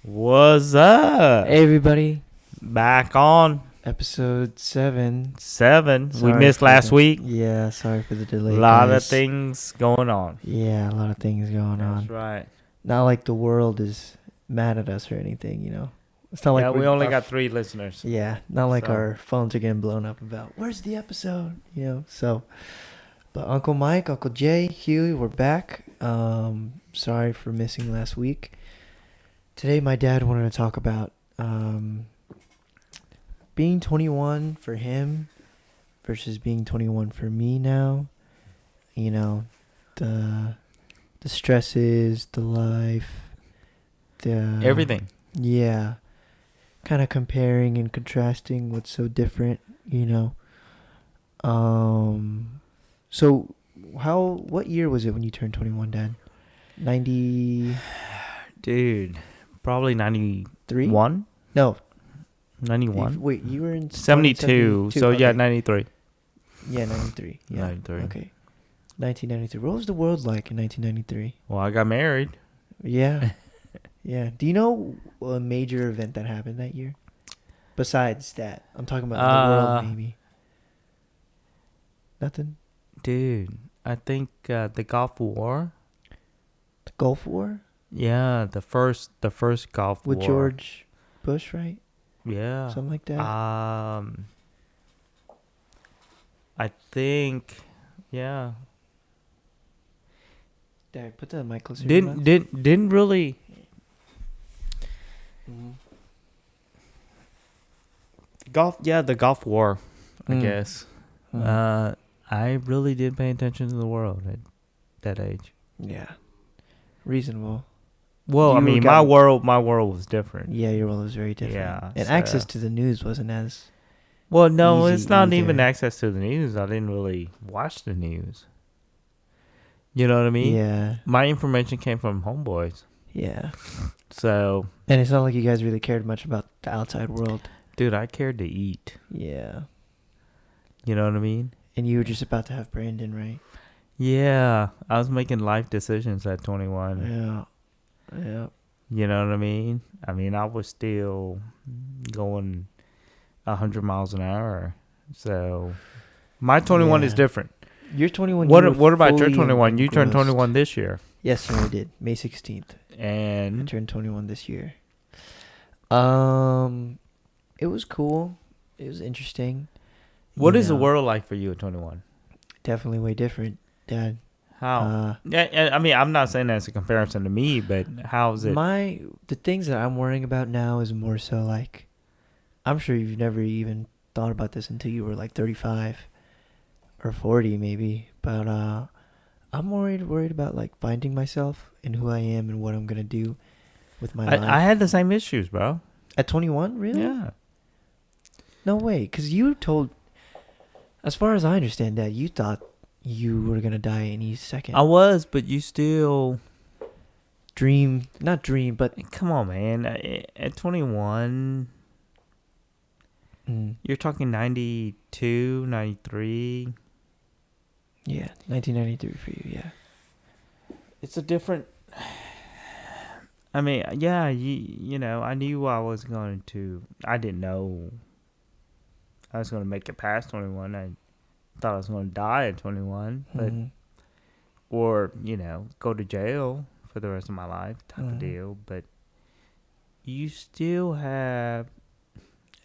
What's up? Hey everybody, Back on episode 7. 7. We Sorry missed for last the- week. Yeah, sorry for the A delay, lot of guys. things going on. Yeah, a lot of things going on. That's right. Not like the world is mad at us or anything, you know. It's not like Yeah, we only got 3 listeners. Yeah, not like So. our phones are getting blown up about where's the episode, you know. So, but Uncle Mike, Uncle Jay, Huey, we're back. Sorry for missing last week. Today, my dad wanted to talk about being 21 for him versus being 21 for me now. You know, the stresses, the life, the Everything. Yeah, kind of comparing and contrasting what's so different. You know. So what year was it when you turned 21, Dad? 90. Dude, probably 91? No. 91? Wait, you were in 72. So, okay. yeah, 93. Yeah, 93. Yeah. 93. Okay. 1993. What was the world like in 1993? Well, I got married. Yeah. Yeah. Do you know a major event that happened that year? Besides that. I'm talking about the world, maybe. Nothing? Dude, I think the Gulf War. The Gulf War? Yeah, the first Gulf War. With George Bush, right? Yeah. Something like that? I think, yeah. Dad, put the mic closer to your mouth. Didn't really. Mhm. The Gulf War, I Mm. guess. Mm. I really did pay attention to the world at that age. Yeah. Reasonable. Well, I mean, my world was different. Yeah, your world was very different. Yeah, And so- access to the news wasn't as... Well, no, Easy it's not even either. access to the news. I didn't really watch the news. You know what I mean? Yeah. My information came from homeboys. Yeah. So, And it's not like you guys really cared much about the outside world. dude, I cared to eat. Yeah. You know what I mean? And you were just about to have Brandon, right? Yeah, I was making life decisions at 21. Yeah. Yeah. You know what I mean? I mean, I was still going 100 miles an hour. So, my 21 is Yeah. different. You're 21. What you were about your fully 21? You turned engrossed. 21 this year. Yes, sir, I did. May 16th. I And turned 21 this year. It was cool. It was interesting. what You is the know, world like for you at 21? Definitely way different, Dad. How? I mean, I'm not saying that as a comparison to me, but how's it? The things that I'm worrying about now is more so like, I'm sure you've never even thought about this until you were like 35 or 40 maybe, but I'm worried about like finding myself and who I am and what I'm gonna do with my life. I had the same issues, bro. At 21, really? Yeah. No way, because you told, as far as I understand, that you thought you were gonna die any second. I was, but you still... Not dream, but Come on, man. At 21, you're talking 92, 93. yeah, 1993 for you, yeah. It's a different... I mean, yeah, you know, I knew I was going to... I didn't know I was going to make it past 21. I thought I was going to die at 21. But or, you know, go to jail for the rest of my life type of deal. But you still have...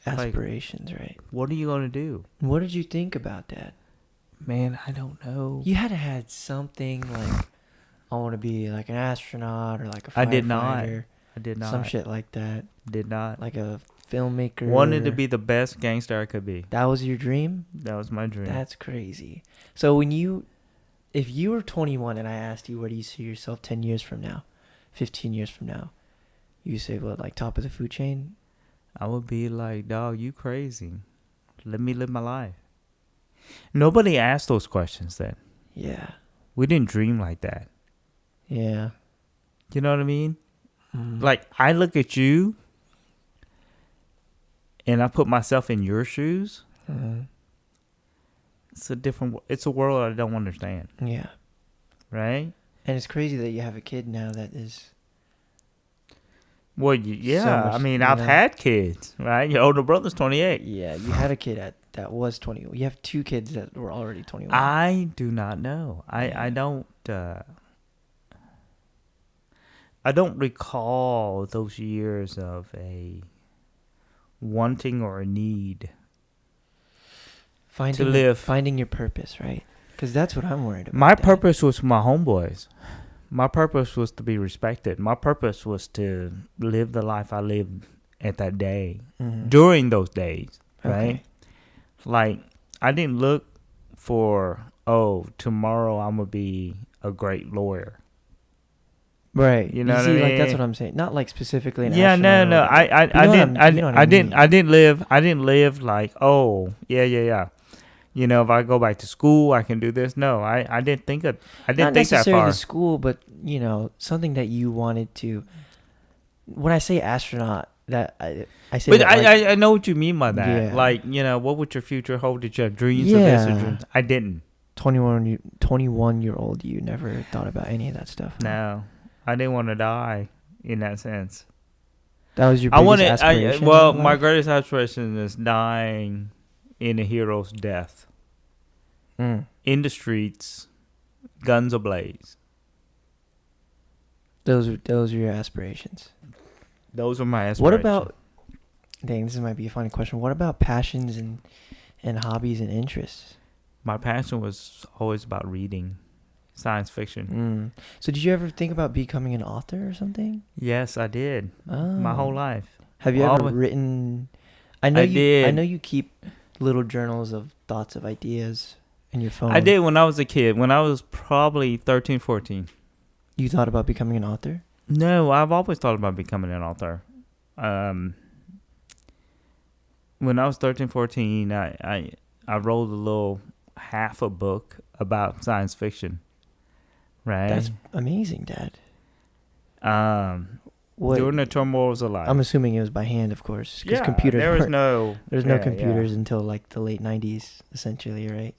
Aspirations, right? What are you going to do? What did you think about that? Man, I don't know. You had to had something like, I want to be like an astronaut or like a firefighter. I did not. Some shit like that. Did not. Like a filmmaker. Wanted to be the best gangster I could be. That was your dream? That was my dream. That's crazy. So if you were 21 and I asked you, where do you see yourself 10 years from now, 15 years from now? You say, what, like top of the food chain? I would be like, dog, you crazy. Let me live my life. Nobody asked those questions then. Yeah. We didn't dream like that. Yeah. You know what I mean? Mm. Like, I look at you and I put myself in your shoes. It's a world I don't understand. Yeah. Right? And it's crazy that you have a kid now that is Well, So yeah. I much, mean, you I've know. had kids, right? Your older brother's 28. Yeah, you had a kid that was 20. You have two kids that were already 21. I do not know. Yeah. I don't recall those years of a wanting or a need to live. Finding your purpose, right? Because that's what I'm worried about. My Dad. purpose was my homeboys. My purpose was to be respected. My purpose was to live the life I lived at that day, Mhm. during those days, right? Okay. Like, I didn't look for, oh, tomorrow I'm going to be a great lawyer. Right. You know You what I see, like that's mean? what I'm saying. Not like specifically an Yeah, astronaut no, or no. whatever. But you know what you know what I mean. I didn't live like, oh, yeah. You know, if I go back to school, I can do this. No, I didn't think I Not didn't think that necessarily far. school, but you know, something that you wanted to. When I say astronaut, that I say But that like I know what you mean by that. yeah, Like, you know, what would your future hold? Did you have dreams of this or yeah. dreams? I didn't. 21-year-old you never thought about any of that stuff. Huh? No, I didn't want to die in that sense. That was your I biggest wanted, aspiration well, in my life. greatest aspiration is dying in a hero's death. Mm. In the streets, guns ablaze. Those are your aspirations. Those are my aspirations. What about? Dang, this might be a funny question. What about passions and hobbies and interests? My passion was always about reading science fiction. So did you ever think about becoming an author or something? Yes, I did. Oh. My whole life. Have you Well, ever written? I I did. know you keep little journals of thoughts of ideas in your phone. I did when I was a kid. When I was probably 13, 14. You thought about becoming an author? No, I've always thought about becoming an author. When I was 13, 14, I wrote a little half a book about science fiction. Right? That's amazing, Dad. What? During the turmoils of life. I'm assuming it was by hand, of course, because Yeah, computers there was weren't. no... There's no yeah, computers yeah. until like the late '90s, essentially, right?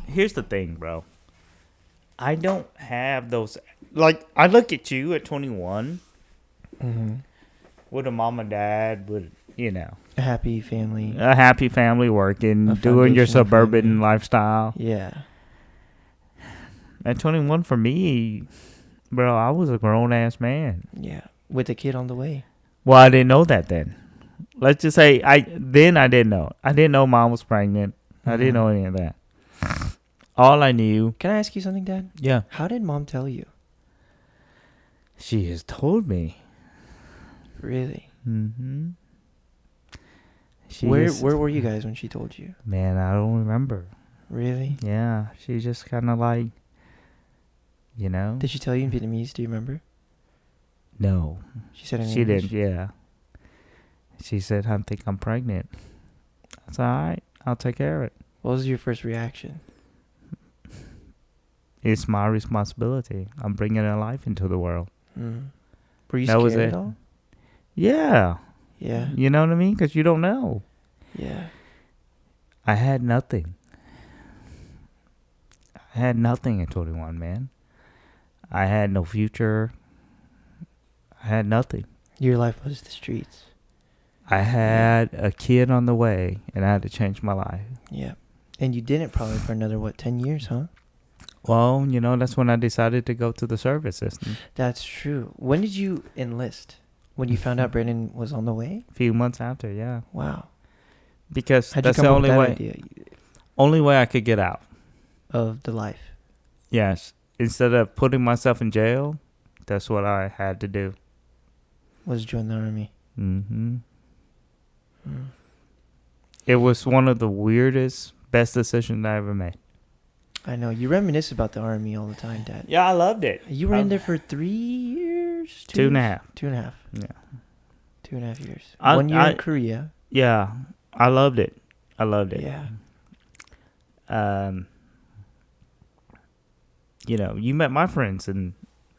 Here's the thing, bro. I don't have those... Like, I look at you at 21 Mm-hmm. with a mom and dad, with, you know, A happy family. a happy family working, A doing your foundational suburban family. lifestyle. Yeah. At 21, for me, bro, I was a grown-ass man. Yeah. With a kid on the way. Well, I didn't know that then. Let's just say, I didn't know. I didn't know mom was pregnant. I didn't know any of that. All I knew... Can I ask you something, Dad? Yeah. How did Mom tell you? She has told me. Really? Mm-hmm. Where were you guys when she told you? Man, I don't remember. Really? Yeah, she just kind of like, you know. Did she tell you in Vietnamese? Do you remember? No, She said in she English? didn't. Yeah, she said, "I think I'm pregnant." That's all right. I'll take care of it. What was your first reaction? It's my responsibility. I'm bringing a life into the world. Were you That scared was it. at all? Yeah, Yeah. you know what I mean? Because you don't know. Yeah. I had nothing. I had nothing at 21, man. I had no future. I had nothing. Your life was the streets. I had a kid on the way, and I had to change my life. Yeah. And you didn't probably for another, 10 years, huh? Well, you know, that's when I decided to go to the service system. That's true. When did you enlist? When you found out Brandon was on the way? A few months after, yeah. Wow. Because How'd you that's come the up only with that way. idea Only way I could get out. of the life? Yes. Instead of putting myself in jail, that's what I had to do. Was join the army. Mm-hmm. It was one of the weirdest, best decisions I ever made. I know. You reminisce about the army all the time, Dad. Yeah, I loved it. You were in there for 3 years? 2.5. 2.5. Yeah. 2.5 years. I- 1 year I- in Korea. Yeah, I loved it. I loved it. Yeah. You know, you met my friends, and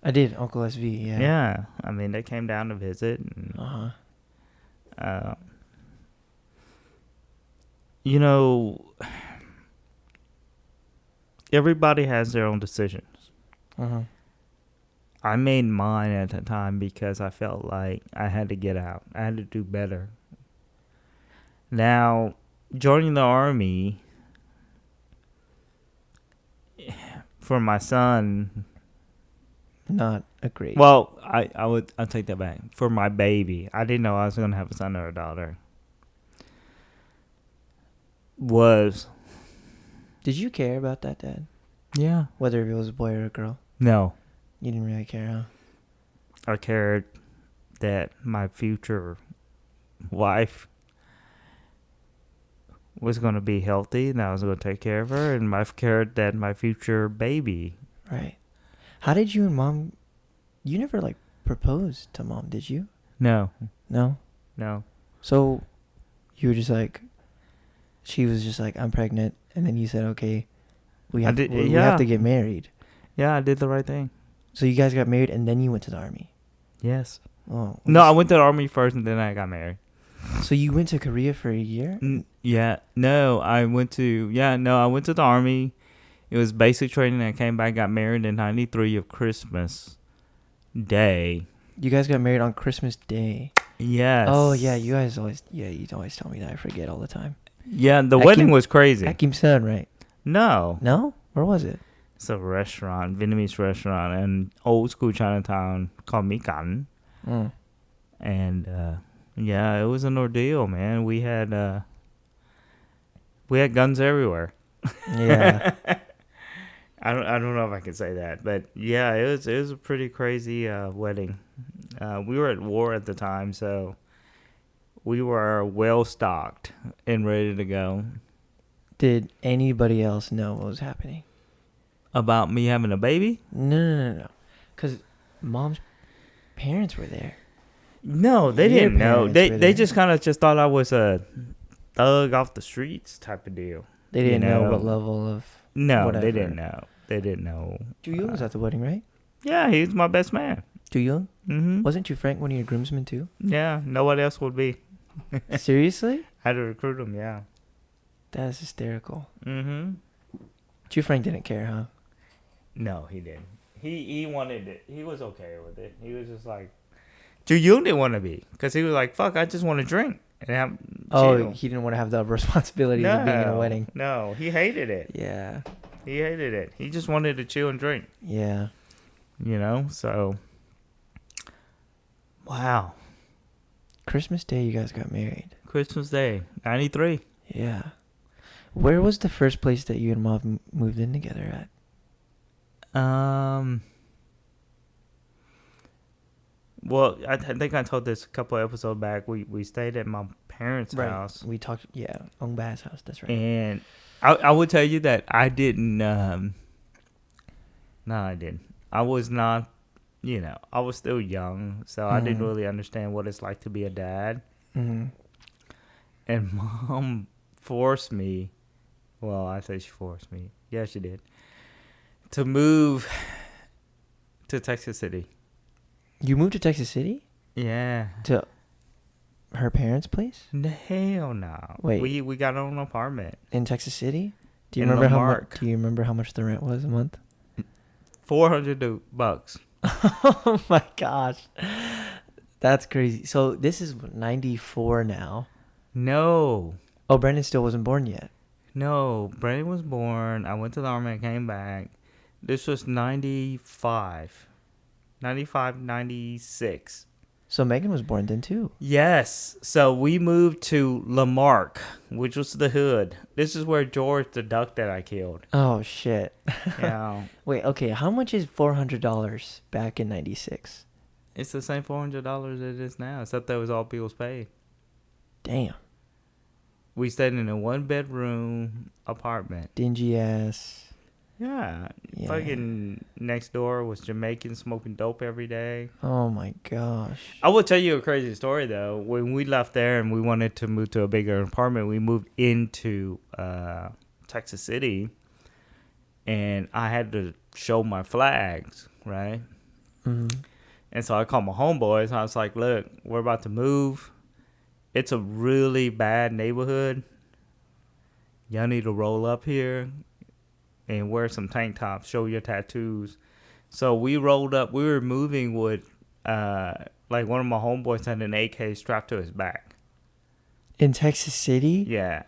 I did. Uncle SV, yeah. yeah, I mean, they came down to visit. And, Uh-huh. you know, everybody has their own decisions. Uh-huh. I made mine at the time because I felt like I had to get out. I had to do better. Now, joining the army for my son. Not a great. Well, I'll take that back. For my baby, I didn't know I was gonna have a son or a daughter. Was Did you care about that, Dad? yeah. Whether it was a boy or a girl? No, You didn't really care, huh? I cared that my future wife was gonna be healthy, and I was gonna take care of her, and I cared that my future baby. Right. How did you and Mom... You never, like, proposed to Mom, did you? No, No? no. So, you were just like... She was just like, I'm pregnant. And then you said, okay, we have to get married. Yeah, I did the right thing. So you guys got married and then you went to the army. Yes. Oh. No, I went to the army first, and then I got married. So you went to Korea for a year? Yeah. No, I went to the army. It was basic training. I came back, got married in 93 of Christmas Day. You guys got married on Christmas Day. Yes. Oh, yeah. You always tell me that. I forget all the time. Yeah, the wedding was crazy. At Kim Sun, right? No. No? Where was it? It's a restaurant, Vietnamese restaurant, in old school Chinatown called Ba.Con. Mm. And, yeah, it was an ordeal, man. We had guns everywhere. Yeah. I don't know if I can say that, but yeah, it was a pretty crazy wedding. We were at war at the time, so we were well stocked and ready to go. Did anybody else know what was happening? About me having a baby? No. Because Mom's parents were there. No, they Your didn't know. parents They were they there. just kind of just thought I was a thug off the streets type of deal. They didn't You know know? what level of... No, Whatever. they didn't know. They didn't know. Ju Young was at the wedding, right? Yeah, he was my best man. Ju Young? Mm-hmm. Wasn't Ju Frank one of your groomsmen too? Yeah, nobody else would be. Seriously? Had to recruit him, yeah. That's hysterical. Mm-hmm. Ju Frank didn't care, huh? No, he didn't. He wanted it. He was okay with it. He was just like, Ju Yoon didn't want to be. Because he was like, fuck, I just want to drink. And have Oh, chill. he didn't want to have the responsibilities of being in a wedding. No, he hated it. Yeah. He hated it. He just wanted to chill and drink. Yeah. You know, so. Wow. Christmas Day, you guys got married. Christmas Day, 93. Yeah. Where was the first place that you and Mom moved in together at? Well, I think I told this a couple episodes back. We stayed at my parents' house. We talked, Ong Ba's house, that's right. And I would tell you that I didn't, no, I didn't. I was not, I was still young, so I didn't really understand what it's like to be a dad. Mm-hmm. And Mom forced me, well, I say she forced me. Yeah, she did. To move to Texas City. You moved to Texas City? Yeah. To her parents' place? Hell no. Wait. We got our own apartment. In Texas City? Do you In remember Lamarck. Do you remember how much the rent was a month? $400. Oh my gosh. That's crazy. So this is 94 now. No. Oh, Brandon still wasn't born yet. No. Brandon was born. I went to the army and came back. This was 95. 95, 96. So Megan was born then too. Yes. So we moved to Lamarck, which was the hood. This is where George the duck that I killed. Oh shit. Yeah. Wait, okay, how much is $400 back in 96? It's the same $400 it is now, except that was all bills paid. Damn. We stayed in a 1-bedroom apartment. Dingy ass. Yeah. Yeah. Fucking next door was Jamaican smoking dope every day. Oh my gosh. I will tell you a crazy story, though. When we left there and we wanted to move to a bigger apartment, we moved into Texas City, and I had to show my flags, right? Mm-hmm. And so I called my homeboys. I was like, look, we're about to move. It's a really bad neighborhood. Y'all need to roll up here and wear some tank tops, show your tattoos, So we rolled up. We were moving with, like one of my homeboys had an AK strapped to his back. In Texas City? Yeah,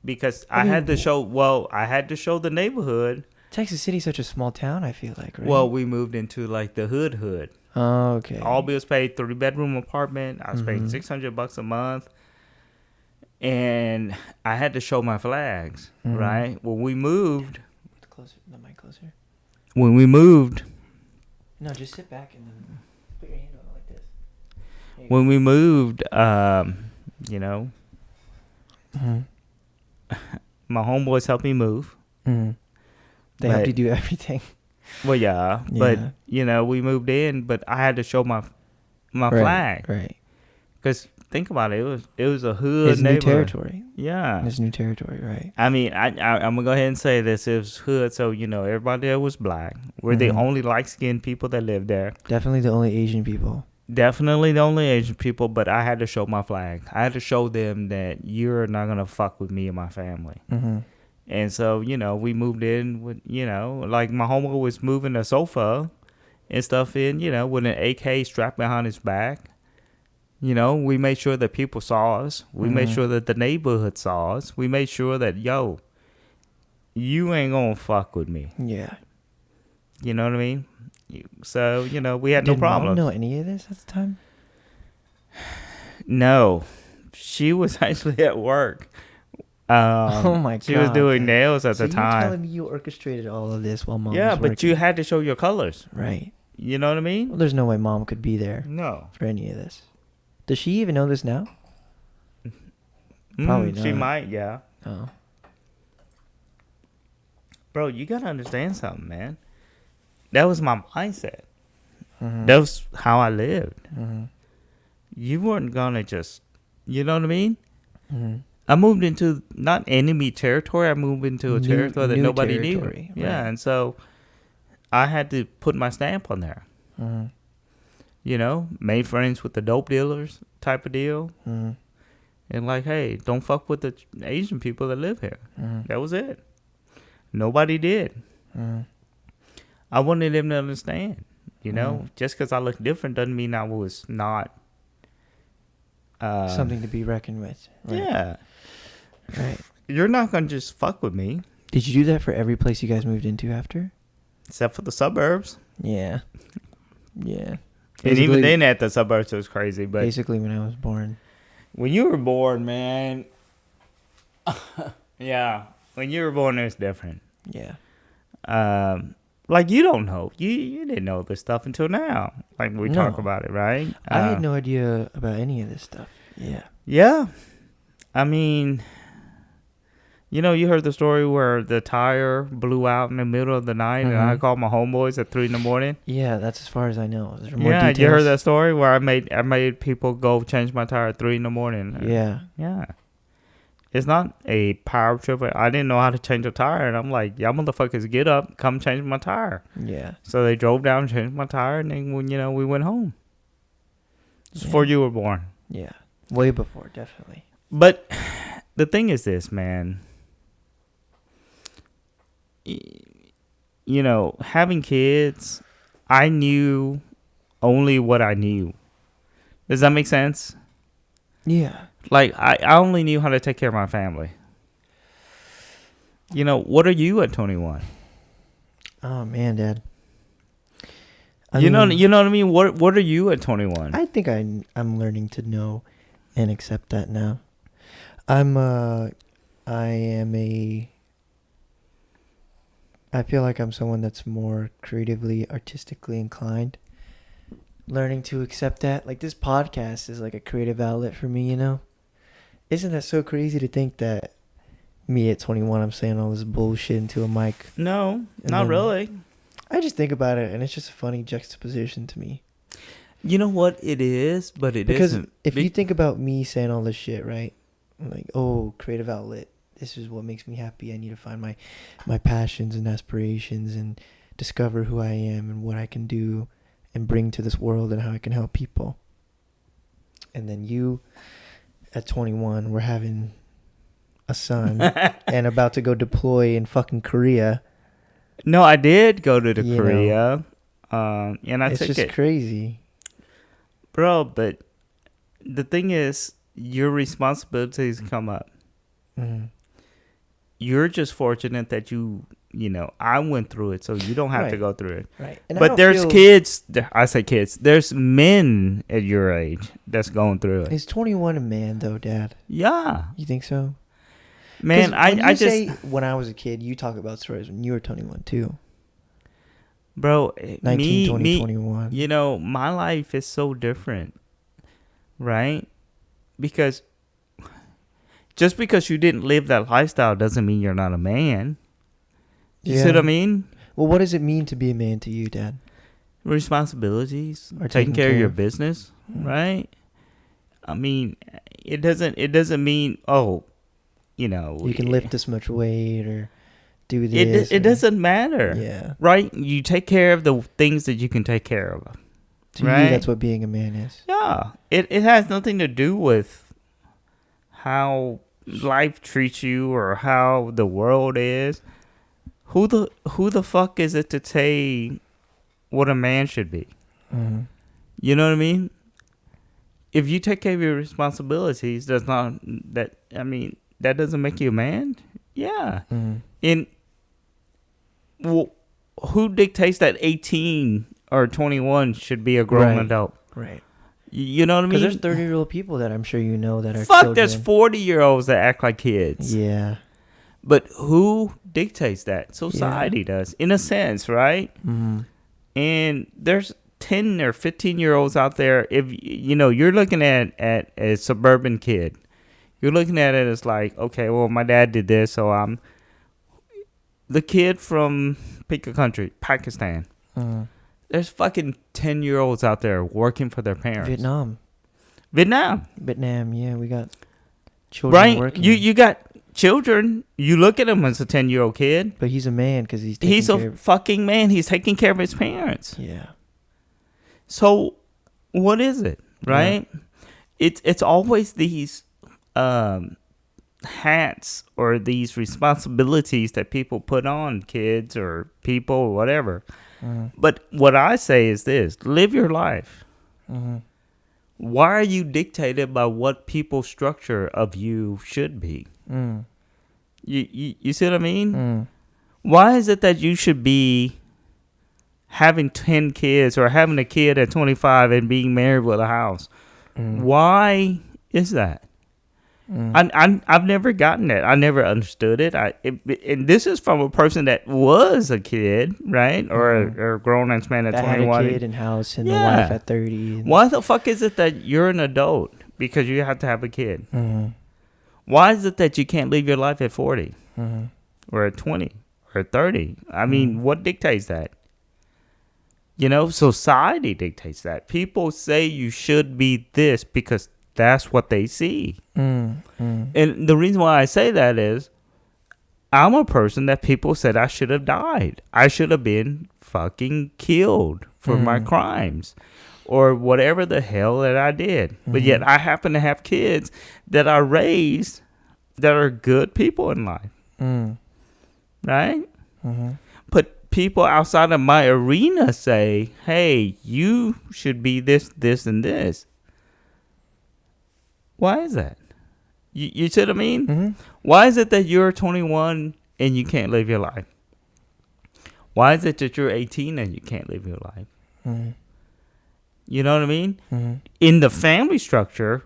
because I I had mean, to show. Well, I had to show the neighborhood. Texas City's such a small town, I feel like, right? Well, we moved into like the hood. Oh, okay. All bills paid, 3-bedroom apartment. I was paying $600 a month, and I had to show my flags. Right when we moved. Closer, the mic closer. When we moved. No, just sit back and then put your hand on it like this. When we moved, you know, my homeboys helped me move. They helped you do everything. Well, yeah, but you know, we moved in, but I had to show my flag, right? Because think about it, it was a hood It's neighborhood. new territory. Yeah, It's new territory, right? I mean, I'm gonna go ahead and say this: it was hood, so you know, everybody there was black. We're the only light-skinned people that lived there. Definitely the only Asian people. Definitely the only Asian people, but I had to show my flag. I had to show them that you're not gonna fuck with me and my family. And so, you know, we moved in with, you know, like my homeboy was moving a sofa and stuff in, you know, with an AK strapped behind his back. You know, we made sure that people saw us. We made sure that the neighborhood saw us. We made sure that, yo, you ain't gonna fuck with me. Yeah. You know what I mean? So, you know, we had no problems. Did Mom know any of this at the time? No. She was actually at work. Oh my god! She was doing nails at the time. You're telling me you orchestrated all of this while Mom was but working. you had to show your colors. Right. You know what I mean? Well, there's no way Mom could be there. No. For any of this. Does she even know this now? Probably not. She might, yeah. Oh. Bro, you gotta understand something, man. That was my mindset. That was how I lived. You weren't gonna just, you know what I mean? I moved into not enemy territory. I moved into a territory that nobody knew. Right. Yeah, and so I had to put my stamp on there. You know, made friends with the dope dealers type of deal. And like, hey, don't fuck with the Asian people that live here. That was it. Nobody did. I wanted them to understand. You know, just because I look different doesn't mean I was not something to be reckoned with. Right? Yeah. Right. You're not going to just fuck with me. Did you do that for every place you guys moved into after? Except for the suburbs. Yeah. Yeah. And even then at the suburbs, it was crazy. But basically when I was born. When you were born, man. Yeah. When you were born, it was different. Yeah. Like, you don't know. You didn't know this stuff until now. Like, we talk about it, right? I had no idea about any of this stuff. Yeah. Yeah. I mean, you know, you heard the story where the tire blew out in the middle of the night and I called my homeboys at 3 a.m. Yeah, that's as far as I know. Is there more details? You heard that story where I made people go change my tire at 3 a.m. Yeah. Yeah. It's not a power trip. I didn't know how to change a tire. And I'm like, y'all motherfuckers, get up, come change my tire. Yeah. So they drove down, changed my tire, and then, you know, we went home. Just before you were born. Yeah. Way before, definitely. But the thing is this, man. You know, having kids, I knew only what I knew. Does that make sense? Yeah. Like, I only knew how to take care of my family. You know, what are you at 21? Oh, man, Dad. You know what I mean? What are you at 21? I think I'm learning to know and accept that now. I feel like I'm someone that's more creatively, artistically inclined. Learning to accept that. Like, this podcast is like a creative outlet for me, you know? Isn't that so crazy to think that me at 21, I'm saying all this bullshit into a mic? No, not really. I just think about it, and it's just a funny juxtaposition to me. You know what it is, but it because isn't. If you think about me saying all this shit, right? Like, oh, creative outlet. This is what makes me happy. I need to find my passions and aspirations and discover who I am and what I can do and bring to this world and how I can help people. And then you, at 21, we're having a son and about to go deploy in fucking Korea. No, I did go to Korea. And I It's took just it, crazy. bro. But the thing is, your responsibilities come up. Mm-hmm. You're just fortunate that I went through it, so you don't have to Right. go through it. Right. And I But don't there's feel kids. I say kids. There's men at your age that's going through it. is 21 a man though, Dad? Yeah, You think so? man. When I you just, say when I was a kid, you talk about stories when you were 21 too. bro. 19, 20, Me. 21. My life is so different, right? Because just because you didn't live that lifestyle doesn't mean you're not a man. You see what I mean? Well, what does it mean to be a man to you, Dad? Responsibilities, Or taking taking care of care your of? business, Mm. right? I mean, it doesn't mean, oh, You can lift this much weight or do it this. it Or, doesn't matter, yeah. right? You take care of the things that you can take care of, To you, right? that's what being a man is. Yeah, it has nothing to do with how life treats you or how the world is. Who the fuck is it to say what a man should be? Mm-hmm. You know what I mean? If you take care of your responsibilities, that doesn't make you a man. Yeah. Mm-hmm. And well, who dictates that 18 or 21 should be a grown Right. adult? Right. You know what I Because mean? there's 30-year-old people that I'm sure you know that are Fuck, children. there's 40-year-olds that act like kids. Yeah. But who dictates that? Society does, in a sense, right? Mm-hmm. And there's 10 or 15-year-olds out there. If you're looking at a suburban kid, you're looking at it as like, okay, well, my dad did this, so I'm the kid from pick a country, Pakistan. Mm-hmm. There's fucking 10-year-olds out there working for their parents. Vietnam, yeah, we got children right. working. You got children. You look at him as a 10-year-old kid. But he's a man because he's taking He's care a fucking man. He's taking care of his parents. Yeah. So, what is it, right? Yeah. It's always these hats or these responsibilities that people put on kids or people or whatever. Mm-hmm. But what I say is this: live your life. Mm-hmm. Why are you dictated by what people's structure of you should be? Mm. You see what I mean? Mm. Why is it that you should be having 10 kids or having a kid at 25 and being married with a house? Mm. Why is that? I've never gotten it. I never understood it. And this is from a person that was a kid, right? Or a grown ass man at that 21. Had a kid and house and a wife at 30. Why the fuck is it that you're an adult because you have to have a kid? Mm-hmm. Why is it that you can't live your life at 40 Mm-hmm. or at 20 or at 30? I mean, what dictates that? Society dictates that. People say you should be this because that's what they see. And the reason why I say that is I'm a person that people said I should have died. I should have been fucking killed for my crimes or whatever the hell that I did. But yet I happen to have kids that I raised that are good people in life. Right? Mm-hmm. But people outside of my arena say, hey, you should be this, this, and this. Why is that? You see what I mean? Mm-hmm. Why is it that you're 21 and you can't live your life? Why is it that you're 18 and you can't live your life? Mm-hmm. You know what I mean? Mm-hmm. In the family structure,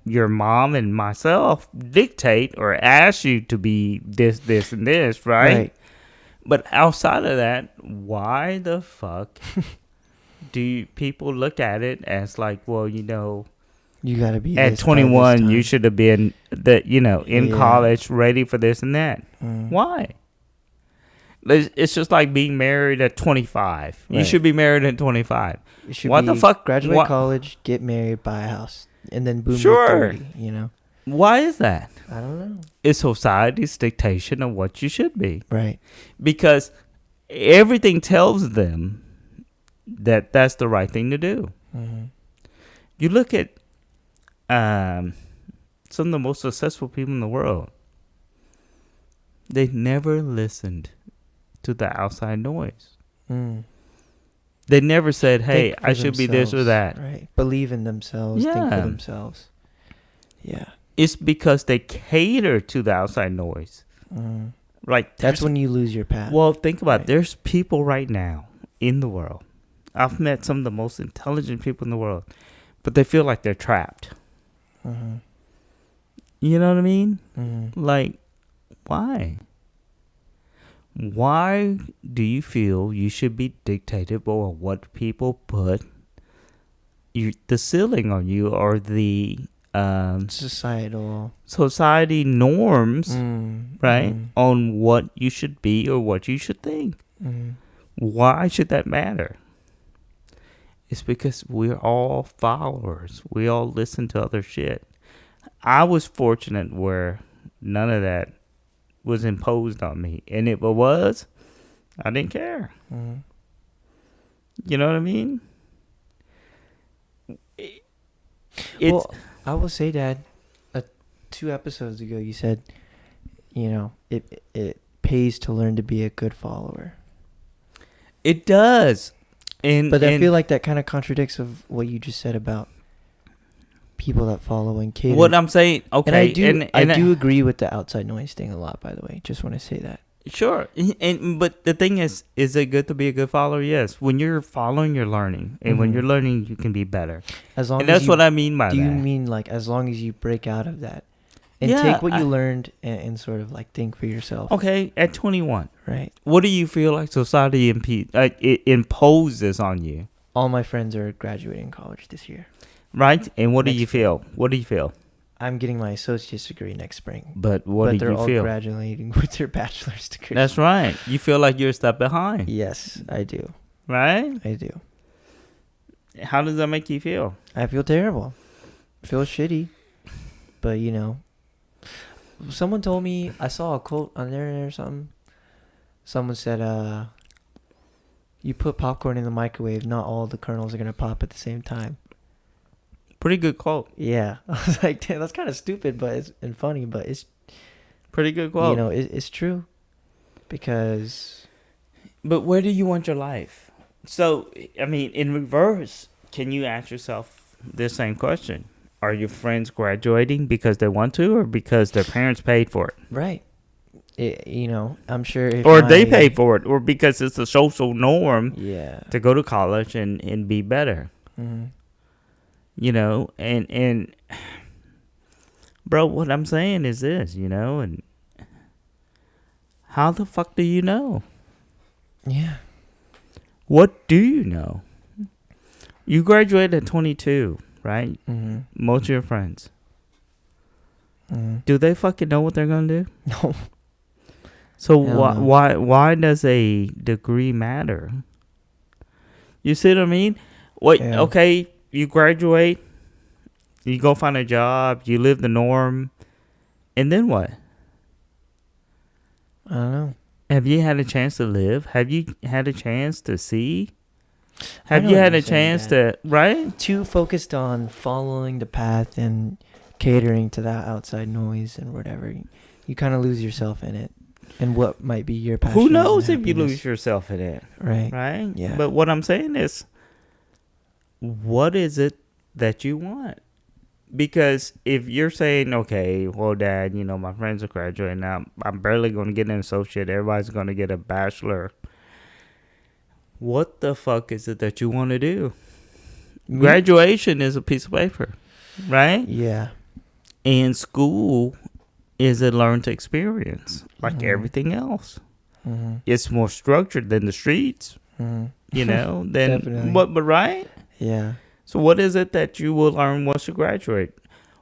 your mom and myself dictate or ask you to be this, this, and this, right? But outside of that, why the fuck do people look at it as like, well, you gotta be at 21, you should have been in college, ready for this and that. Why? It's just like being married at 25. Right. You should be married at 25. What the fuck? Graduate college, get married, buy a house, and then boom, you're 30. Why is that? I don't know. It's society's dictation of what you should be. Right. Because everything tells them that that's the right thing to do. Mm-hmm. You look at some of the most successful people in the world. They never listened to the outside noise. They never said, "Hey, Think for I should be this or themselves, that." right? Believe in themselves. Think for Yeah, themselves. Yeah. it's because they cater to the outside noise. Mm. Like That's when you lose your path. well, think about it. Right. There's people right now in the world. I've met some of the most intelligent people in the world, but they feel like they're trapped. Mm-hmm. You know what I mean? Mm-hmm. Like, why? Why do you feel you should be dictated by what people put the ceiling on you, or the Societal society norms, right? Mm. On what you should be or what you should think. Mm. Why should that matter? It's because we're all followers. We all listen to other shit. I was fortunate where none of that was imposed on me. And if it was, I didn't care. Mm. You know what I mean? It's, Well, I will say, Dad, 2 episodes ago you said, it pays to learn to be a good follower. it does. But I feel like that kind of contradicts of what you just said about people that follow and cater. what I'm saying, okay. And I do agree with the outside noise thing a lot, by the way. Just want to say that. Sure. But the thing is it good to be a good follower? Yes. When you're following, you're learning. And when Mhm. you're learning, you can be better. As long And as that's you, what I mean by do that. you mean like as long as you break out of that and Yeah, take what you learned and sort of like think for yourself, Okay, at 21, right? what do you feel like society it imposes on you? All my friends are graduating college this year. Right? And what do Next you feel? What do you feel? I'm getting my associate's degree next spring. But what do they're you all feel? graduating with their bachelor's degree. That's right. You feel like you're a step behind. Yes, I do. Right? I do. How does that make you feel? I feel terrible. I feel shitty. But, someone told me, I saw a quote on the internet or something. Someone said, you put popcorn in the microwave, not all the kernels are going to pop at the same time. Pretty good quote. Yeah. I was like, damn, that's kind of stupid and funny, but it's, Pretty good quote. it's true. Because... But where do you want your life? So, I mean, in reverse, can you ask yourself this same question? Are your friends graduating because they want to, or because their parents paid for it? Right. I'm sure if Or they paid for it, or because it's a social norm Yeah. to go to college and be better. Mm-hmm. And bro, what I'm saying is this, and how the fuck do you know? Yeah. What do you know? You graduated at 22, right? Mm-hmm. Most of your friends. Mm-hmm. Do they fucking know what they're gonna do? No. So Hell no. why does a degree matter? You see what I mean? Wait, Yeah. okay, you graduate, you go find a job, you live the norm, and then what? I don't know. Have you had a chance to live? Have you had a chance to see? I Have know you what had you're a saying, chance Dad. to, right? Too focused on following the path and catering to that outside noise and whatever. You kind of lose yourself in it. And what might be your passion. Who knows if you lose yourself in it? Right. Right? Yeah. But what I'm saying is, what is it that you want? Because if you're saying, okay, well, Dad, my friends are graduating now. I'm barely going to get an associate. Everybody's going to get a bachelor. What the fuck is it that you want to do? Graduation is a piece of paper, right? Yeah. And school is a learned experience, like everything else. Mm-hmm. It's more structured than the streets, Mm-hmm. Then Definitely. but right? Yeah. So what is it that you will learn once you graduate?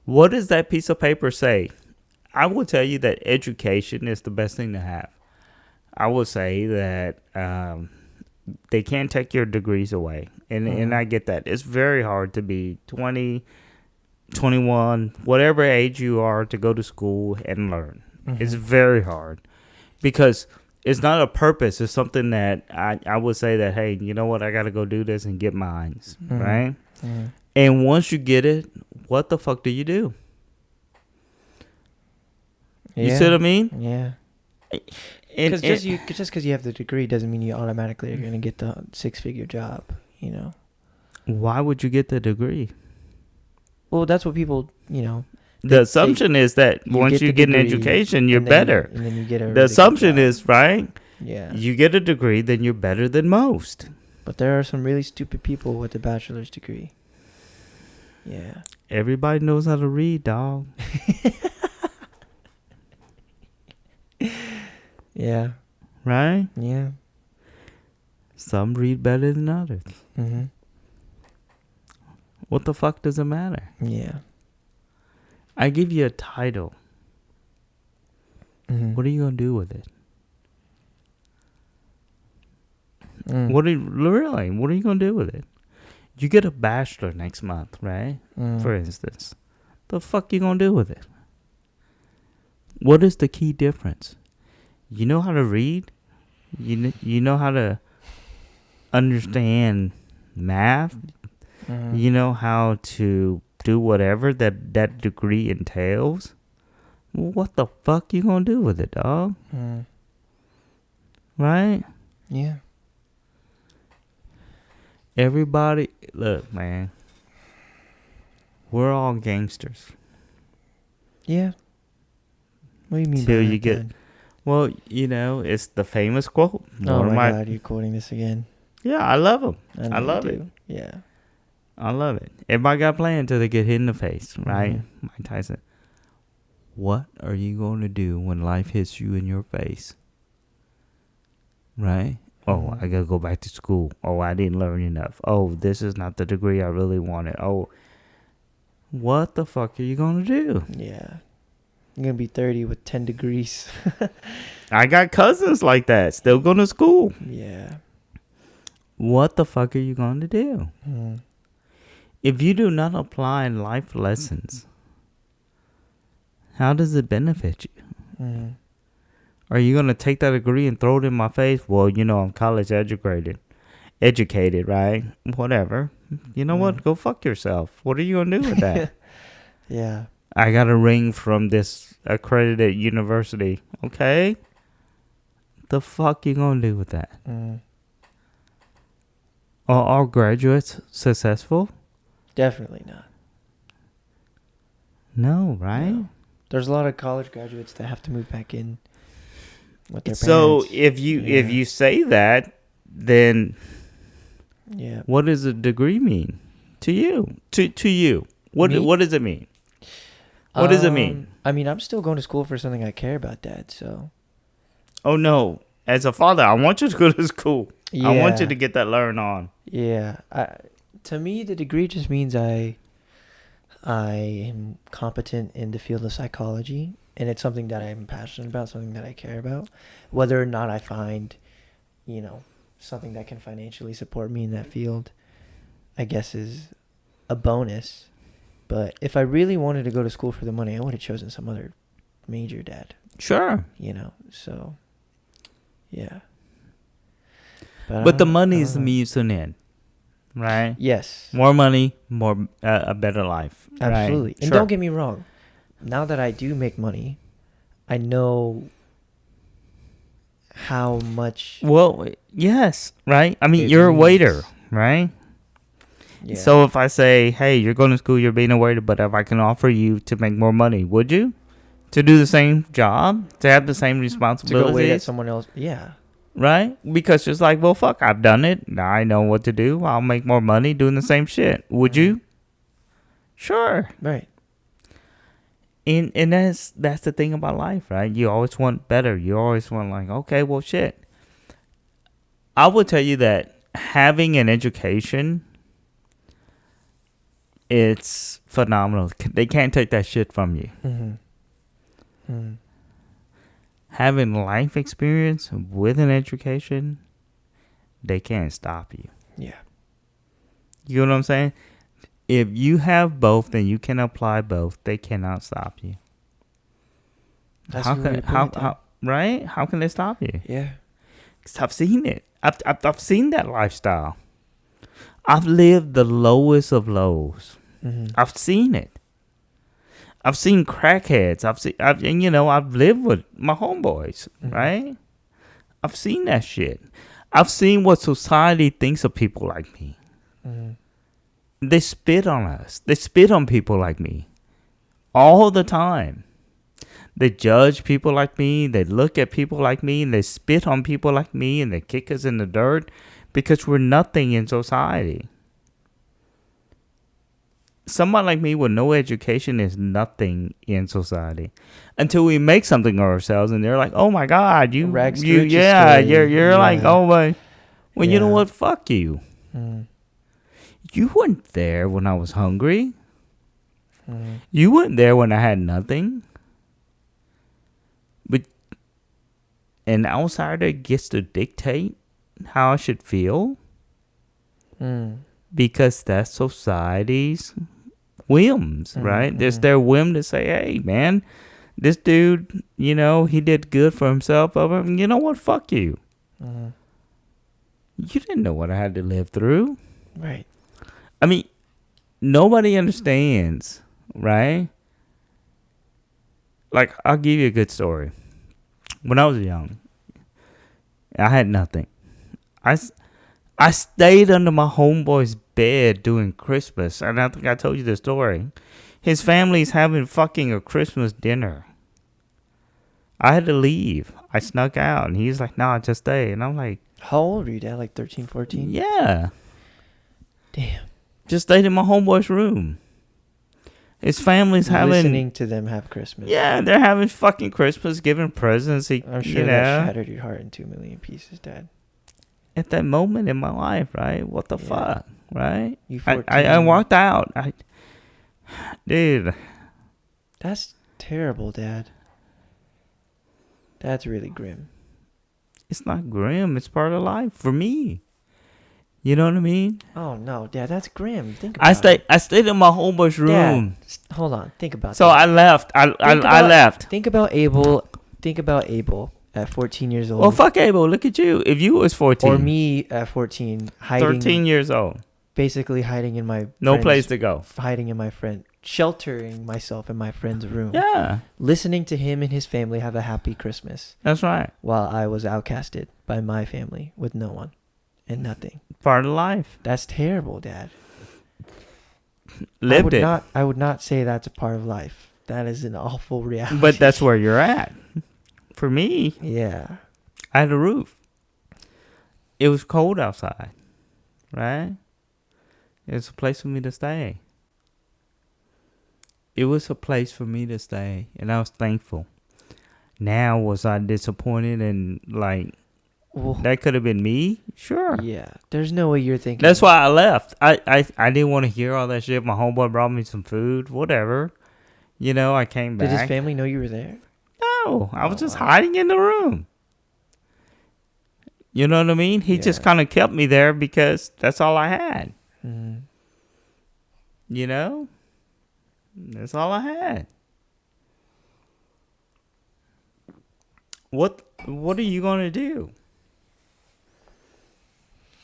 What does that piece of paper say? I will tell you that education is the best thing to have. I will say that they can't take your degrees away. And I get that. It's very hard to be 20, 21, whatever age you are, to go to school and learn. Mm-hmm. It's very hard because it's not a purpose. It's something that I would say that, hey, you know what? I got to go do this and get mines, right? Mm-hmm. And once you get it, what the fuck do you do? Yeah. You see what I mean? Yeah. Because just because you have the degree doesn't mean you automatically are going to get the 6-figure job, you know. Why would you get the degree? Well, that's what people, you know. The assumption is that once you get an education, you're better. And then you get a The assumption is, right? Yeah. You get a degree, then you're better than most. But there are some really stupid people with a bachelor's degree. Yeah. Everybody knows how to read, dog. Yeah. Right? Yeah. Some read better than others. Mm-hmm. What the fuck does it matter? Yeah. I give you a title. Mm-hmm. What are you going to do with it? Mm. Really, what are you going to do with it? You get a bachelor next month, right? Mm. For instance. The fuck you going to do with it? What is the key difference? You know how to read? You know how to understand math? Mm-hmm. You know how to do whatever that degree entails? Well, what the fuck you gonna do with it, dog? Mm. Right? Yeah. Everybody, look, man. We're all gangsters. Yeah. What do you mean Till by you that, get... Dad? Well, you know, it's the famous quote. Oh my God, you're quoting this again. Yeah, I love them. I I love it. Yeah. I love it. Everybody got planned until they get hit in the face, right? Mm-hmm. Mike Tyson. What are you going to do when life hits you in your face? Right? Mm-hmm. Oh, I got to go back to school. Oh, I didn't learn enough. Oh, this is not the degree I really wanted. Oh, what the fuck are you going to do? Yeah. I'm going to be 30 with 10 degrees. I got cousins like that, still going to school. Yeah. What the fuck are you going to do? Mm. If you do not apply life lessons, how does it benefit you? Mm. Are you going to take that degree and throw it in my face? Well, you know, I'm college educated, right? Whatever. You know what? Go fuck yourself. What are you going to do with that? Yeah. I got a ring from this accredited university. Okay? The fuck you going to do with that? Mm. Are all graduates successful? Definitely not. No, right? No. There's a lot of college graduates that have to move back in with their So parents. if you say that, then Yeah. what does a degree mean to you? To you, what does it mean? What does it mean? I mean, I'm still going to school for something I care about, Dad. So. Oh no! As a father, I want you to go to school. Yeah. I want you to get that learn on. Yeah. To me, the degree just means I am competent in the field of psychology, and it's something that I'm passionate about, something that I care about. Whether or not I find, you know, something that can financially support me in that field, I guess is a bonus. But if I really wanted to go to school for the money, I would have chosen some other major, Dad. Sure. You know, so, yeah. But the money is the means to an end, right? Yes. More money, more a better life. Absolutely. Right? And Sure. don't get me wrong. Now that I do make money, I know how much. Well, yes, right? I mean, it you're a means. waiter, right? Yeah. So if I say, hey, you're going to school, you're being a waiter, but if I can offer you to make more money, would you? To do the same job? To have the same to responsibilities? go wait at someone else. Yeah. Right? Because it's like, well, fuck, I've done it. Now I know what to do. I'll make more money doing the same shit. Would you? Sure. Right. And that's the thing about life, right? You always want better. You always want like, okay, well, shit. I will tell you that having an education, it's phenomenal. They can't take that shit from you. Mm-hmm. Mm-hmm. Having life experience with an education, they can't stop you. Yeah. You know what I'm saying? If you have both, then you can apply both. They cannot stop you. That's How a good way can to put it, Dad. how right? How can they stop you? Yeah. 'Cause I've seen it. I've seen that lifestyle. I've lived the lowest of lows. Mm-hmm. I've seen it. I've seen crackheads. I've lived with my homeboys, Mhm. right? I've seen that shit. I've seen what society thinks of people like me. Mm-hmm. They spit on us. They spit on people like me all the time. They judge people like me. They look at people like me, and they spit on people like me, and they kick us in the dirt because we're nothing in society. Someone like me with no education is nothing in society until we make something of ourselves, and they're like, "Oh my God, you, Rags to you, riches yeah, story. you're like, Yeah. oh my." Well, you know Yeah. what? Fuck you. Mm. You weren't there when I was hungry. Mm. You weren't there when I had nothing. But an outsider gets to dictate how I should feel Mm. because that's society's whims, right? Mm-hmm. There's their whim to say, "Hey, man, this dude, he did good for himself. Over, you know what? Fuck you. Mm-hmm. You didn't know what I had to live through." Right. I mean, nobody understands, right? Like, I'll give you a good story. When I was young, I had nothing. I stayed under my homeboy's bed during Christmas, and I think I told you the story. His family's having fucking a Christmas dinner. I had to leave. I snuck out, and he's like, "Nah, just stay." And I'm like, How old were you, Dad? Like 13, 14? "Yeah." Damn. Just stayed in my homeboy's room. His family's having... Listening to them have Christmas. Yeah, they're having fucking Christmas, giving presents. I'm sure that shattered your heart in 2 million pieces, Dad. At that moment in my life, right? What the fuck, right? You I 14. walked out. Dude. That's terrible, Dad. That's really grim. It's not grim. It's part of life for me. You know what I mean? Oh no, Dad, that's grim. Think about it. I stayed in my homeboy's room. Dad, hold on. Think about So that. I left. I left. Think about Abel. Think about Abel at 14 years old. Well, fuck Abel. Look at you. If you was 14. Or me at 14, hiding. 13 years old. Basically hiding in my No place to go. Hiding in my friend, sheltering myself in my friend's room. Yeah. Listening to him and his family have a happy Christmas. That's right. While I was outcasted by my family with no one and nothing. Part of life. That's terrible, Dad. Lived it. I would not say that's a part of life. That is an awful reality. But that's where you're at. For me, yeah. I had a roof. It was cold outside, right? It was a place for me to stay. It was a place for me to stay, and I was thankful. Now, was I disappointed and like... Well, that could have been me? Sure. Yeah. There's no way you're thinking. That's why I left. I didn't want to hear all that shit. My homeboy brought me some food, whatever. I came back. Did his family know you were there? No. I was just hiding in the room. You know what I mean? He just kind of kept me there because that's all I had. Mm-hmm. That's all I had. What are you going to do?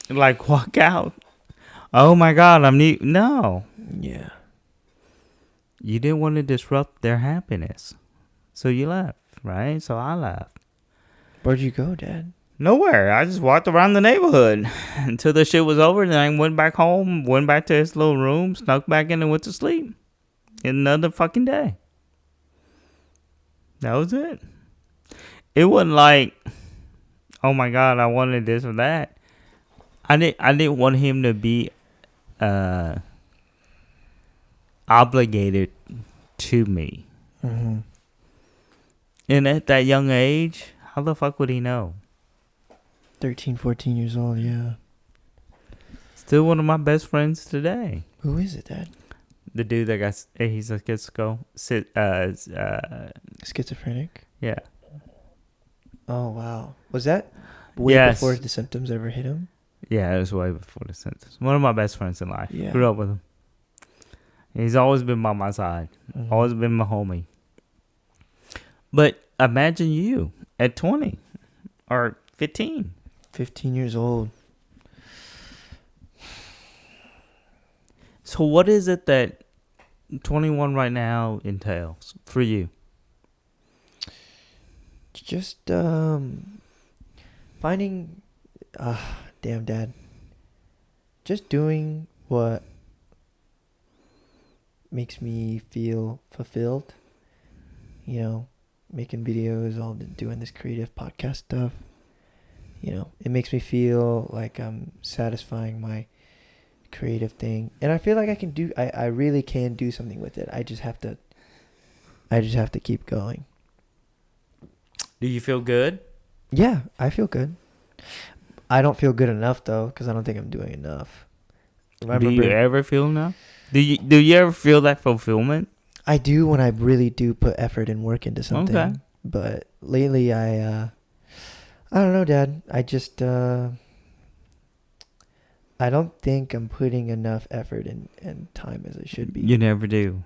Like, walk out? Oh my God, no. Yeah. You didn't want to disrupt their happiness. So you left, right? So I left. Where'd you go, Dad? Nowhere. I just walked around the neighborhood until the shit was over. Then I went back home, went back to his little room, snuck back in and went to sleep. Another fucking day. That was it. It wasn't like, oh my God, I wanted this or that. I didn't want him to be obligated to me. Mm-hmm. And at that young age, how the fuck would he know? 13, 14 years old, yeah. Still one of my best friends today. Who is it, Dad? The dude that he's a schizophrenic? Yeah. Oh, wow. Was that way before the symptoms ever hit him? Yeah, it was way before the symptoms. One of my best friends in life. Yeah. Grew up with him. He's always been by my side. Mm-hmm. Always been my homie. But imagine you at 20 or 15. 15 years old. So what is it that 21 right now entails for you? Just finding, damn, Dad. Just doing what makes me feel fulfilled. You know, making videos, all doing this creative podcast stuff. You know, it makes me feel like I'm satisfying my creative thing, and I feel like I really can do something with it. I just have to keep going. Do you feel good? Yeah, I feel good. I don't feel good enough though, because I don't think I'm doing enough. Do you ever feel enough? Do you ever feel that fulfillment? I do when I really do put effort and work into something. Okay. But lately I don't know, Dad. I just I don't think I'm putting enough effort and time as I should be. You never do.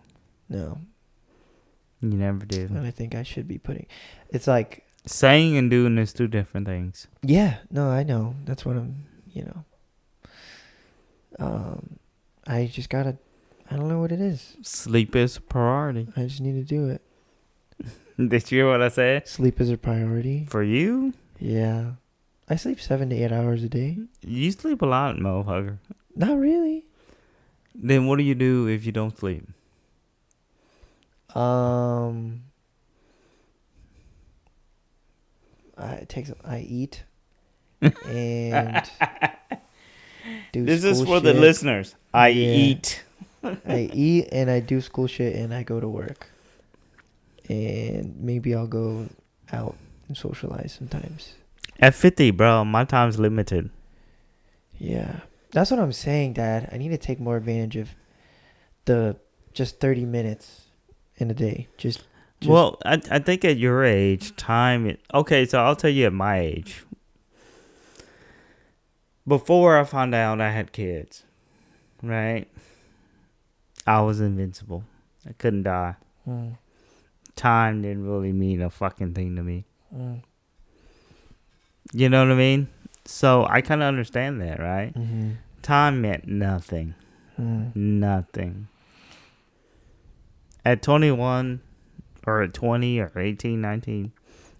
No. You never do. And I think I should be putting. It's like saying and doing is two different things. Yeah, no, I know. That's what I'm, I just gotta, I don't know what it is. Sleep is a priority. I just need to do it. Did you hear what I said? Sleep is a priority. For you? Yeah. I sleep 7 to 8 hours a day. You sleep a lot, motherfucker. Not really. Then what do you do if you don't sleep? I eat and do this is for school the shit. listeners. I eat. I eat and I do school shit and I go to work. And maybe I'll go out and socialize sometimes. At 50, bro, my time's limited. Yeah. That's what I'm saying, Dad. I need to take more advantage of the just 30 minutes in a day. Just well, I think at your age, time... Okay, so I'll tell you at my age. Before I found out I had kids, right? I was invincible. I couldn't die. Time didn't really mean a fucking thing to me. You know what I mean? So I kind of understand that, right? Mm-hmm. Time meant nothing. Nothing. At 21 or at 20 or 18, 19,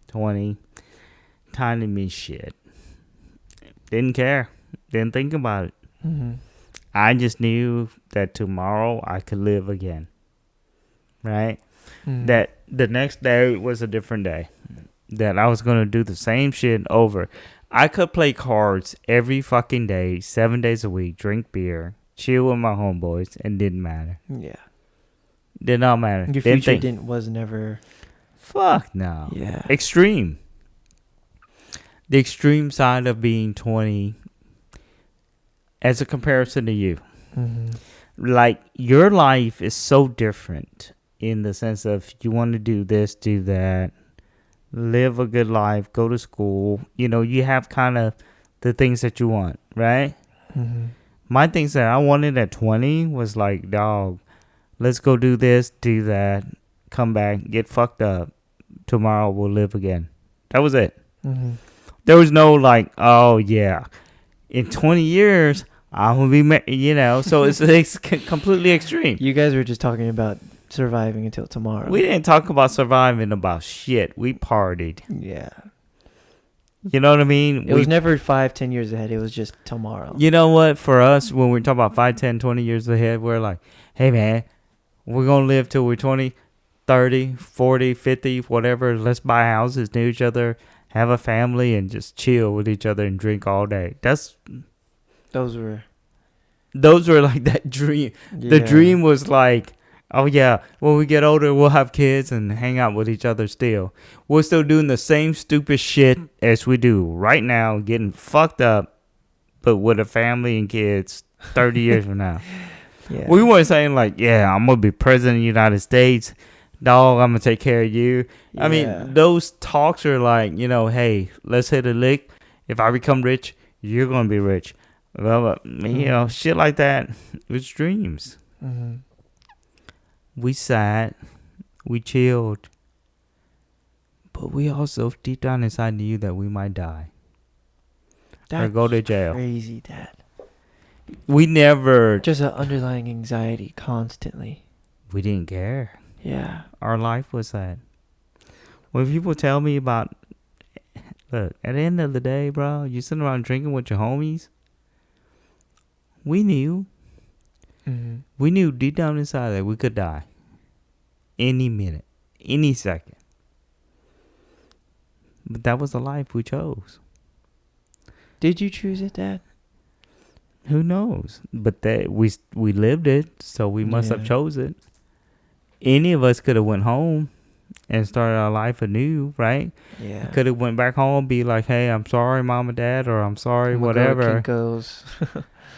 20, time didn't mean shit. Didn't care. Didn't think about it. I just knew that tomorrow I could live again. Right? That the next day was a different day. That I was going to do the same shit over. I could play cards every fucking day, 7 days a week, drink beer, chill with my homeboys, and didn't matter. Yeah. Did not matter. Your future was never... Fuck no. Yeah. Extreme. The extreme side of being 20 as a comparison to you. Like, your life is so different in the sense of you want to do this, do that, live a good life, go to school. You know, you have kind of the things that you want, right? My things that I wanted at 20 was like, dog, let's go do this, do that, come back, get fucked up. Tomorrow we'll live again. That was it. There was no like, oh yeah, in 20 years I'm gonna be, so it's completely extreme. You guys were just talking about surviving until tomorrow. We didn't talk about surviving about shit. We partied. Yeah. You know what I mean? It was never 5-10 years ahead. It was just tomorrow. You know what? For us, when we talk about 5, 10, 20 years ahead, we're like, hey man, we're gonna live till we're 20, 30, 40, 50, whatever. Let's buy houses near each other, have a family, and just chill with each other and drink all day. Those were like that dream. Yeah. The dream was like, oh yeah, when we get older, we'll have kids and hang out with each other still. We're still doing the same stupid shit as we do right now, getting fucked up, but with a family and kids 30 years from now. Yeah. We weren't saying like, yeah, I'm going to be president of the United States. Dog, I'm going to take care of you. Yeah. I mean, those talks are like, hey, let's hit a lick. If I become rich, you're going to be rich. Well, shit like that. It was dreams. We sat, we chilled, but we also deep down inside knew that we might die or go to jail. Crazy, Dad. We never just an underlying anxiety constantly. We didn't care. Yeah, our life was that. When people tell me about, Look, at the end of the day, bro, you sitting around drinking with your homies. We knew. Mm-hmm. We knew deep down inside that we could die any minute, any second. But that was the life we chose. Did you choose it, Dad? Who knows? But that we lived it, so we must have chose it. Any of us could have went home and started our life anew, right? Yeah. Could have went back home, be like, "Hey, I'm sorry, mom and dad," or "I'm sorry, I'm gonna go to whatever." Kinko's.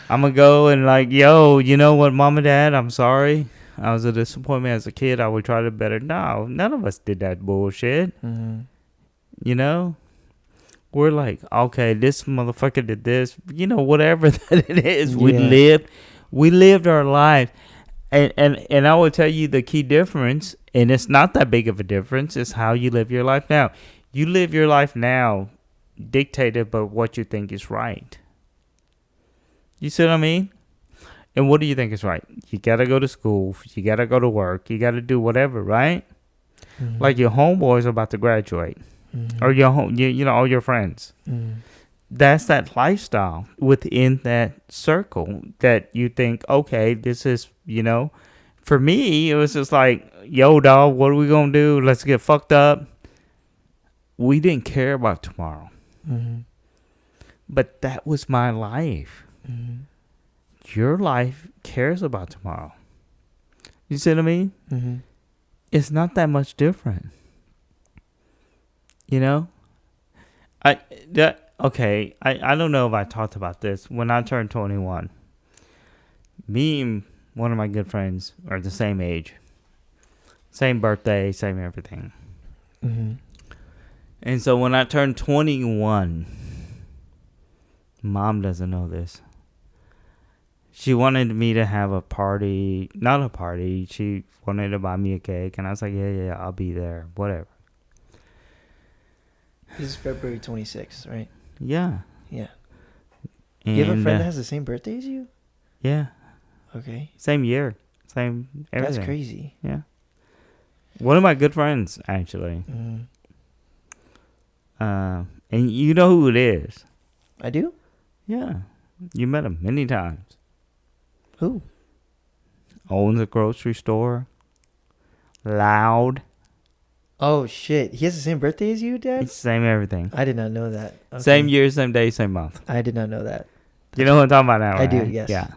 I'm gonna go and like, yo, you know what, mom and dad, I'm sorry. I was a disappointment as a kid. I would try to better. No, none of us did that bullshit. Mm-hmm. You know, we're like, okay, this motherfucker did this. You know, whatever that it is, Yeah. we lived our life. And I will tell you the key difference, and it's not that big of a difference, is how you live your life now. You live your life now dictated by what you think is right. You see what I mean? And what do you think is right? You gotta go to school. You gotta go to work. You gotta do whatever, right? Mm-hmm. Like your homeboys are about to graduate, Mm-hmm. or you know, all your friends. Mm-hmm. That's that lifestyle within that circle that you think, okay, this is, you know. For me, it was just like, yo, dog, what are we gonna do? Let's get fucked up. We didn't care about tomorrow, Mm-hmm. but that was my life. Mm-hmm. Your life cares about tomorrow. You see what I mean? Mm-hmm. It's not that much different. You know? I don't know if I talked about this. When I turned 21, me and one of my good friends are the same age. Same birthday, same everything. Mm-hmm. And so when I turned 21, mom doesn't know this. She wanted me to have a party, not a party. She wanted to buy me a cake, and I was like, yeah, I'll be there, whatever. This is February 26th, right? Yeah. Yeah. And, You have a friend that has the same birthday as you? Yeah. Okay. Same year, same everything. That's crazy. Yeah. One of my good friends, actually. Mm-hmm. And you know who it is. I do? Yeah. You met him many times. Who? Owns a grocery store. Loud. Oh, shit. He has the same birthday as you, Dad? It's same everything. I did not know that. Okay. Same year, same day, same month. I did not know that. You know what I'm talking about now, right? I do, yes. Yeah.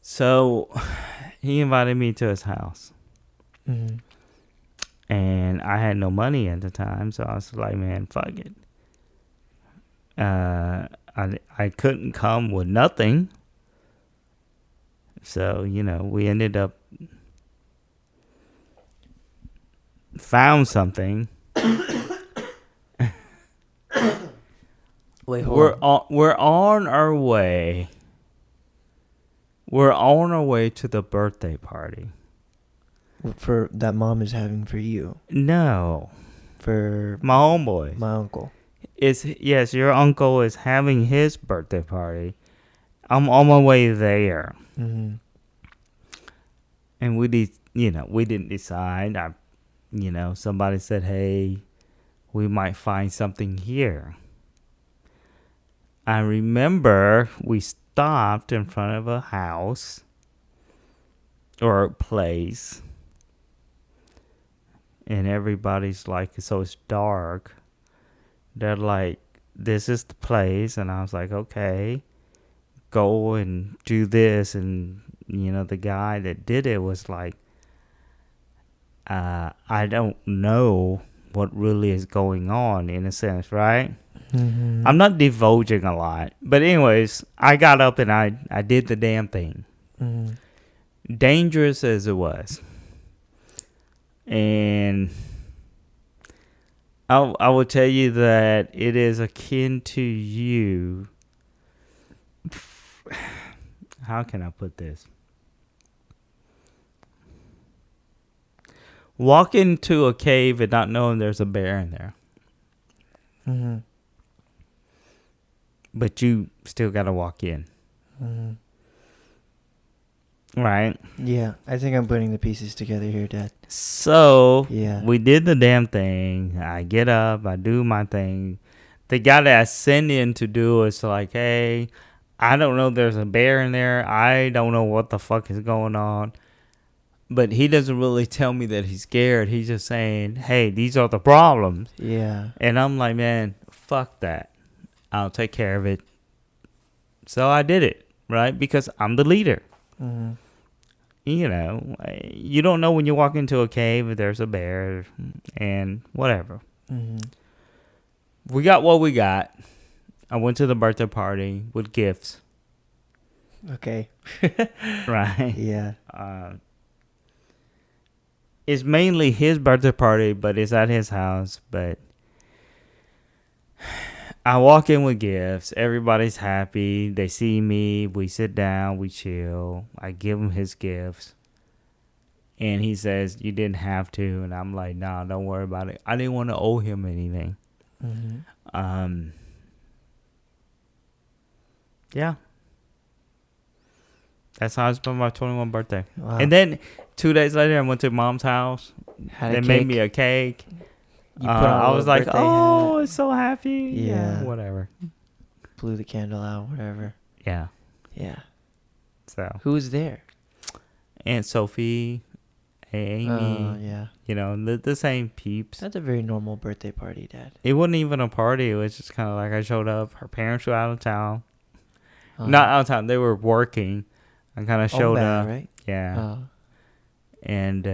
So, he invited me to his house. Mm-hmm. And I had no money at the time, so I was like, man, fuck it. I couldn't come with nothing. So, you know, we ended up found something. Wait, hold on. We're on our way. We're on our way to the birthday party. For that mom is having for you. No, For my homeboy. my uncle. Yes, your uncle is having his birthday party. I'm on my way there, Mm-hmm. and we didn't decide. Somebody said, "Hey, we might find something here." I remember we stopped in front of a house or a place, and everybody's like, so it's dark. They're like, this is the place. And I was like, okay, go and do this. And, the guy that did it was like, I don't know what really is going on, in a sense, right? Mm-hmm. I'm not divulging a lot. But anyways, I got up and I did the damn thing. Mm-hmm. Dangerous as it was. And I will tell you that it is akin to you. How can I put this? Walk into a cave and not knowing there's a bear in there. Mm-hmm. But you still got to walk in. Mm-hmm. right? Yeah, I think I'm putting the pieces together here, Dad. So Yeah. we did the damn thing. I get up, I do my thing. The guy that I send in to do is like, hey, I don't know. There's a bear in there. I don't know what the fuck is going on. But he doesn't really tell me that he's scared. He's just saying, hey, these are the problems. Yeah. And I'm like, man, fuck that. I'll take care of it. So I did it, right? Because I'm the leader. Mm-hmm. You know, you don't know when you walk into a cave if there's a bear and whatever. Mm-hmm. We got what we got. I went to the birthday party with gifts, Okay. right? Yeah. It's mainly his birthday party, but it's at his house. But I walk in with gifts. Everybody's happy. They see me. We sit down. We chill. I give him his gifts. And he says, you didn't have to. And I'm like, nah, don't worry about it. I didn't want to owe him anything. Mm-hmm. Yeah. That's how I spent my 21st birthday. Wow. And then 2 days later, I went to mom's house. Had They a made cake. me a cake. You put on a I was little like, birthday oh, hat. it's so happy. Yeah. Whatever. Blew the candle out, whatever. Yeah. Yeah. So, Who was there? Aunt Sophie, Amy, Yeah. you know, the same peeps. That's a very normal birthday party, Dad. It wasn't even a party. It was just kind of like I showed up. Her parents were out of town. Uh-huh. Not out of town. They were working. I kind of showed Bad, up. right? Yeah. And,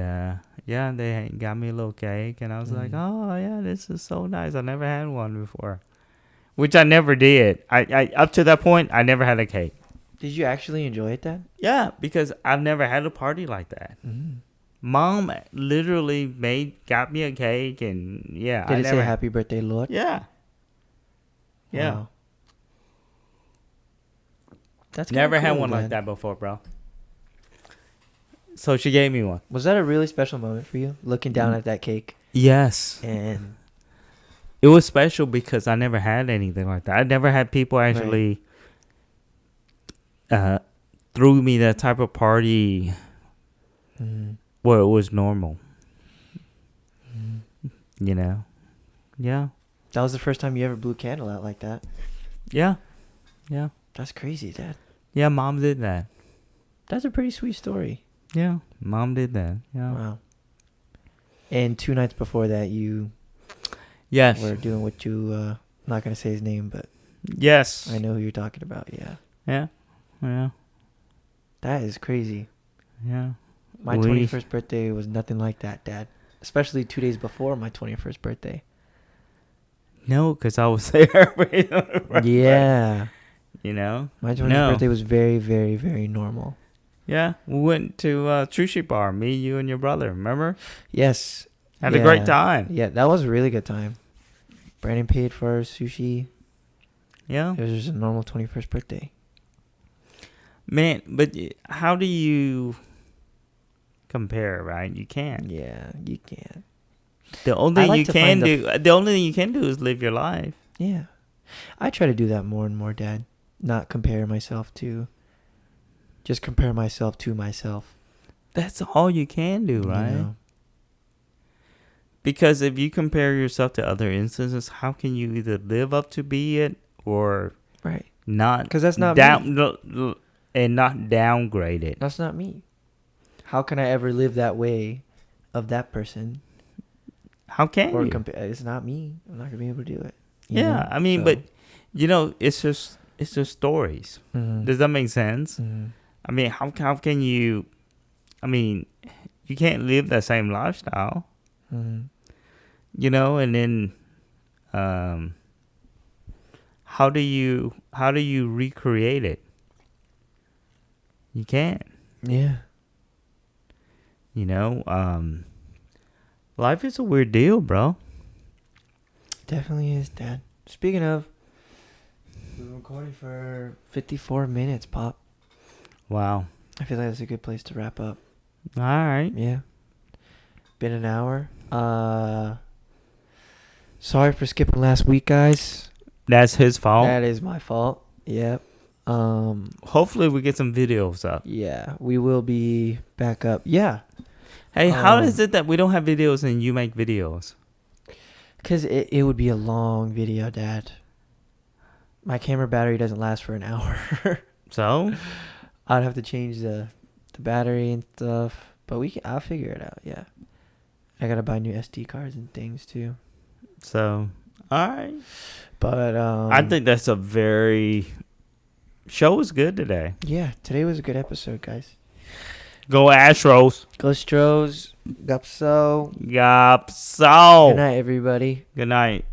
yeah, they got me a little cake. And I was like, oh, yeah, this is so nice. I never had one before. Which I never did. I up to that point, I never had a cake. Did you actually enjoy it, Dad? Yeah, because I've never had a party like that. Mm-hmm. Mom literally got me a cake, and yeah. Did it say happy birthday, Lord? Yeah. Yeah. Wow. That's Never kinda had cool, one like Dad. that before, bro. So she gave me one. Was that a really special moment for you, looking down at that cake? Yes. And It was special because I never had anything like that. I never had people actually threw me that type of party where it was normal. You know? Yeah. that was the first time you ever blew a candle out like that. Yeah. Yeah. That's crazy, Dad. Yeah, Mom did that. That's a pretty sweet story. Yeah, Mom did that. Yeah. Wow. And 2 nights before that, you Yes. were doing what you, I'm not going to say his name, but Yes. I know who you're talking about. Yeah. Yeah. Yeah. That is crazy. Yeah. My 21st birthday was nothing like that, Dad. Especially 2 days before my 21st birthday. No, because I was there. Yeah. You know? My 21st birthday was very, very, very normal. Yeah. We went to Sushi Bar. Me, you, and your brother. Remember? Yes. Had a great time. Yeah, that was a really good time. Brandon paid for our sushi. Yeah. It was just a normal 21st birthday. Man, but how do you compare, right? You can't. Yeah, you can. The only I thing like you to can find do, the only thing you can do is live your life. Yeah. I try to do that more and more, Dad. Not compare myself to. Just compare myself to myself. That's all you can do, right? You know? Because if you compare yourself to other instances, how can you either live up to be it or Right. not? Because that's not me. And not downgrade it. That's not me. How can I ever live that way of that person? How can Or you? it's not me. I'm not gonna be able to do it. You Yeah, know? I mean, So- but you know, it's just stories. Mhm. Does that make sense? Mhm. I mean, how can you? I mean, you can't live that same lifestyle, Mhm. you know. And then, how do you recreate it? You can't. Yeah. You know, life is a weird deal, bro. Definitely is, Dad. Speaking of, we've been recording for 54 minutes, Pop. Wow. I feel like that's a good place to wrap up. All right. Yeah. Been an hour. Sorry for skipping last week, guys. That's his fault. That is my fault. Yep. Hopefully we get some videos up. Yeah, we will be back up. Yeah. Hey, how is it that we don't have videos and you make videos? Because it would be a long video, Dad. My camera battery doesn't last for an hour. So? I'd have to change the battery and stuff. But I'll figure it out, yeah. I gotta buy new SD cards and things too. So, alright. But I think that's a very... Show was good today. Yeah, today was a good episode, guys. Go Astros. Go Stros. Gupso. Gopso. Good night, everybody. Good night.